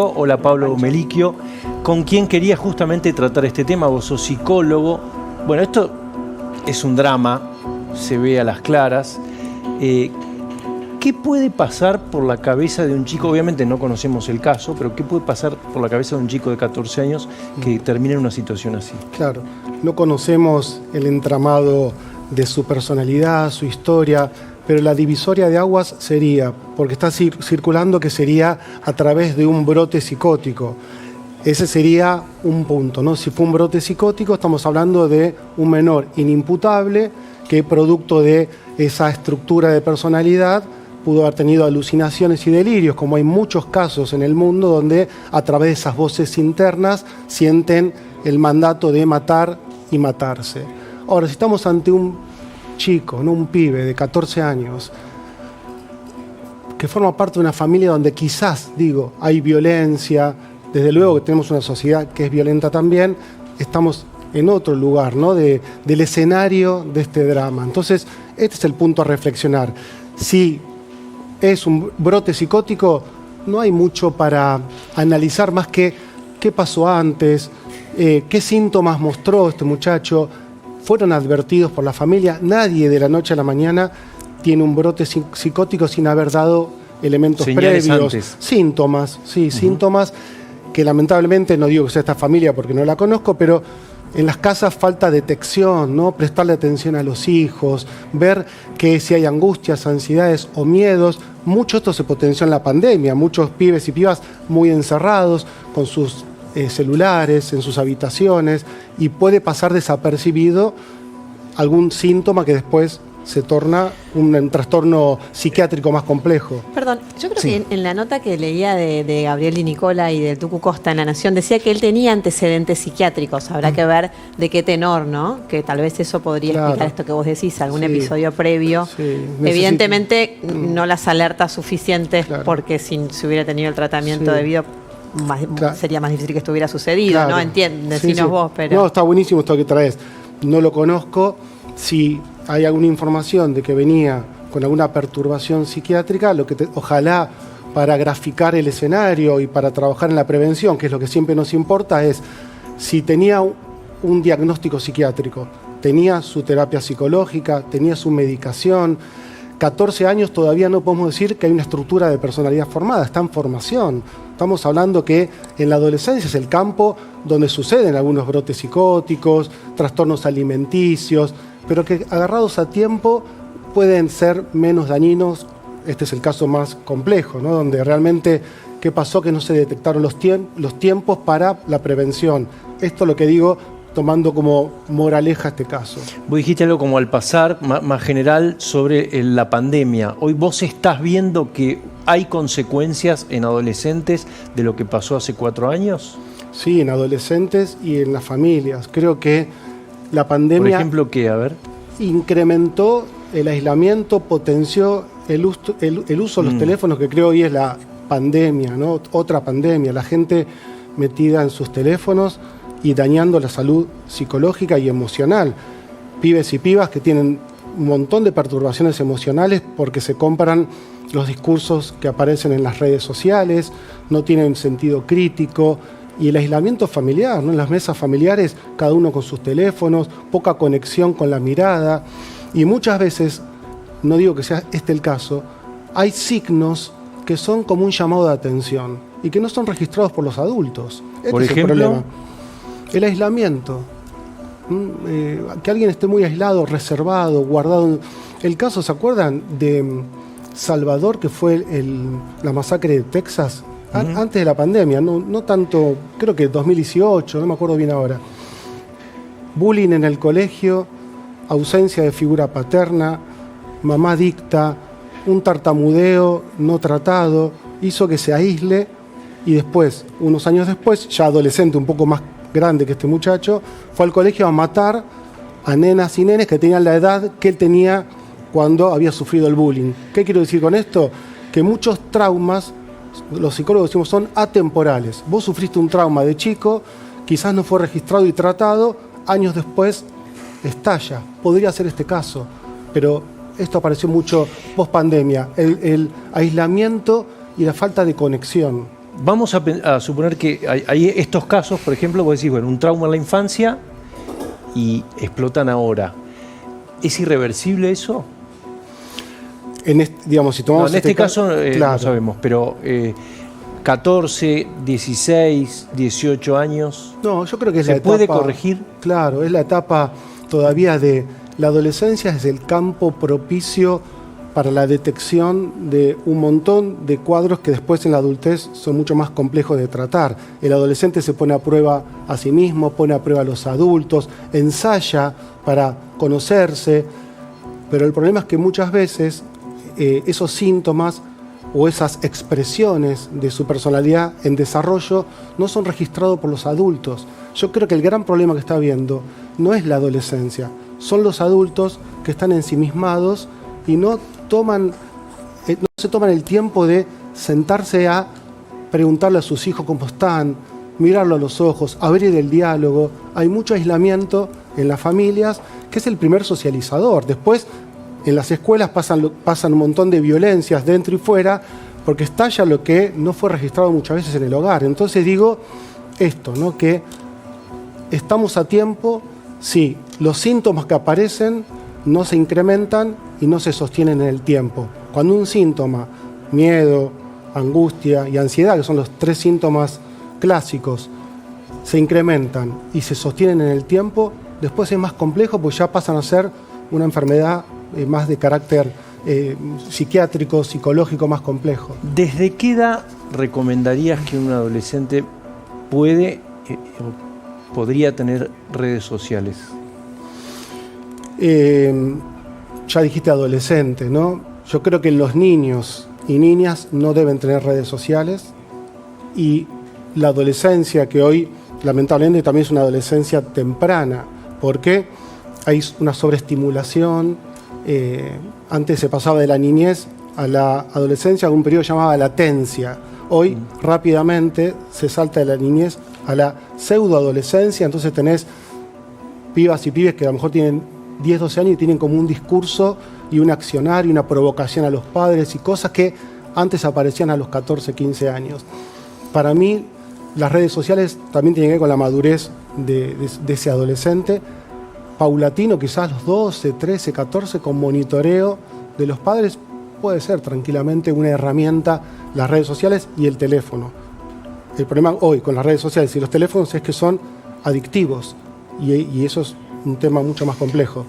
Hola Pablo Melicchio, con quien quería justamente tratar este tema. Vos sos psicólogo. Bueno, esto es un drama, se ve a las claras. ¿Qué puede pasar por la cabeza de un chico? Obviamente no conocemos el caso, pero ¿qué puede pasar por la cabeza de un chico de 14 años que termine en una situación así? Claro, no conocemos el entramado de su personalidad, su historia, pero la divisoria de aguas sería, porque está circulando que sería a través de un brote psicótico. Ese sería un punto, ¿no? Si fue un brote psicótico, estamos hablando de un menor inimputable que producto de esa estructura de personalidad pudo haber tenido alucinaciones y delirios, como hay muchos casos en el mundo donde a través de esas voces internas sienten el mandato de matar y matarse. Ahora, si estamos ante un chico, no un pibe de 14 años, que forma parte de una familia donde quizás, hay violencia, desde luego que tenemos una sociedad que es violenta también, estamos en otro lugar, ¿no? del escenario de este drama. Entonces, este es el punto a reflexionar. Si es un brote psicótico, no hay mucho para analizar más que qué pasó antes, qué síntomas mostró este muchacho. Fueron advertidos por la familia. Nadie de la noche a la mañana tiene un brote psicótico sin haber dado elementos señales previos, antes. Síntomas, sí, síntomas que lamentablemente, no digo que sea esta familia porque no la conozco, pero en las casas falta detección, ¿no? Prestarle atención a los hijos, ver que si hay angustias, ansiedades o miedos. Mucho esto se potenció en la pandemia, muchos pibes y pibas muy encerrados con sus celulares, en sus habitaciones, y puede pasar desapercibido algún síntoma que después se torna un trastorno psiquiátrico más complejo. Perdón, yo creo Sí. que en la nota que leía de Gabriel Di Nicola y del Tucu Costa en La Nación decía que él tenía antecedentes psiquiátricos. Habrá que ver de qué tenor, ¿no? Que tal vez eso podría explicar esto que vos decís, algún episodio previo. Sí, Evidentemente no las alertas suficientes, Claro. porque si hubiera tenido el tratamiento debido sería más difícil que estuviera sucedido, Claro. ¿no? Entiendes, Sí, decinos sí. vos, pero... No, está buenísimo esto que traes. No lo conozco. Si hay alguna información de que venía con alguna perturbación psiquiátrica, ojalá para graficar el escenario y para trabajar en la prevención, que es lo que siempre nos importa, es si tenía un diagnóstico psiquiátrico, tenía su terapia psicológica, tenía su medicación. 14 años todavía no podemos decir que hay una estructura de personalidad formada, está en formación. Estamos hablando que en la adolescencia es el campo donde suceden algunos brotes psicóticos, trastornos alimenticios, pero que agarrados a tiempo pueden ser menos dañinos. Este es el caso más complejo, ¿no? Donde realmente, ¿qué pasó? Que no se detectaron los tiempos para la prevención. Esto es lo que digo, tomando como moraleja este caso. Vos dijiste algo como al pasar, más general, sobre la pandemia. Hoy vos estás viendo que hay consecuencias en adolescentes de lo que pasó hace 4 años. Sí, en adolescentes y en las familias. Creo que la pandemia... Por ejemplo, ¿qué? A ver. Incrementó el aislamiento, potenció el uso de los teléfonos, que creo hoy es la pandemia, ¿no? Otra pandemia. La gente metida en sus teléfonos y dañando la salud psicológica y emocional. Pibes y pibas que tienen un montón de perturbaciones emocionales porque se compran los discursos que aparecen en las redes sociales, no tienen sentido crítico, y el aislamiento familiar, ¿no? En las mesas familiares, cada uno con sus teléfonos, poca conexión con la mirada, y muchas veces, no digo que sea este el caso, hay signos que son como un llamado de atención y que no son registrados por los adultos. Por Es el ejemplo, problema. El aislamiento. Que alguien esté muy aislado, reservado, guardado. El caso, ¿se acuerdan de Salvador, que fue la masacre de Texas? Antes de la pandemia, no tanto, creo que 2018, no me acuerdo bien ahora. Bullying en el colegio, ausencia de figura paterna, mamá dicta, un tartamudeo no tratado, hizo que se aísle, y después, unos años después, ya adolescente, un poco más grande que este muchacho, fue al colegio a matar a nenas y nenes que tenían la edad que él tenía cuando había sufrido el bullying. ¿Qué quiero decir con esto? Que muchos traumas, los psicólogos decimos, son atemporales. Vos sufriste un trauma de chico, quizás no fue registrado y tratado, años después estalla. Podría ser este caso, pero esto apareció mucho post pandemia, el aislamiento y la falta de conexión. vamos a suponer que hay estos casos, por ejemplo, vos decís, bueno, un trauma en la infancia y explotan ahora. ¿Es irreversible eso? Digamos, si tomamos en este caso claro, no sabemos, pero 14, 16, 18 años. No, yo creo que es ¿se la etapa, puede corregir? Claro, es la etapa todavía de la adolescencia, es el campo propicio para la detección de un montón de cuadros que después en la adultez son mucho más complejos de tratar. El adolescente se pone a prueba a sí mismo, pone a prueba a los adultos, ensaya para conocerse, pero el problema es que muchas veces esos síntomas o esas expresiones de su personalidad en desarrollo no son registrados por los adultos. Yo creo que el gran problema que está habiendo no es la adolescencia, son los adultos que están ensimismados y no se toman el tiempo de sentarse a preguntarle a sus hijos cómo están, mirarlo a los ojos, abrir el diálogo. Hay mucho aislamiento en las familias, que es el primer socializador. Después, en las escuelas pasan un montón de violencias dentro y fuera, porque estalla lo que no fue registrado muchas veces en el hogar. Entonces digo esto, ¿no? Que estamos a tiempo, sí, los síntomas que aparecen no se incrementan y no se sostienen en el tiempo. Cuando un síntoma, miedo, angustia y ansiedad, que son los 3 síntomas clásicos, se incrementan y se sostienen en el tiempo, después es más complejo, pues ya pasan a ser una enfermedad más de carácter psiquiátrico, psicológico más complejo. ¿Desde qué edad recomendarías que un adolescente podría tener redes sociales? Ya dijiste adolescente, ¿no? Yo creo que los niños y niñas no deben tener redes sociales, y la adolescencia, que hoy lamentablemente también es una adolescencia temprana, porque hay una sobreestimulación. Antes se pasaba de la niñez a la adolescencia, un periodo llamado latencia. Hoy rápidamente se salta de la niñez a la pseudoadolescencia, entonces tenés pibas y pibes que a lo mejor tienen 10, 12 años y tienen como un discurso y un accionar y una provocación a los padres y cosas que antes aparecían a los 14, 15 años. Para mí, las redes sociales también tienen que ver con la madurez de ese adolescente, paulatino, quizás los 12, 13, 14, con monitoreo de los padres. Puede ser tranquilamente una herramienta las redes sociales y el teléfono. El problema hoy con las redes sociales y los teléfonos es que son adictivos, y eso es un tema mucho más complejo.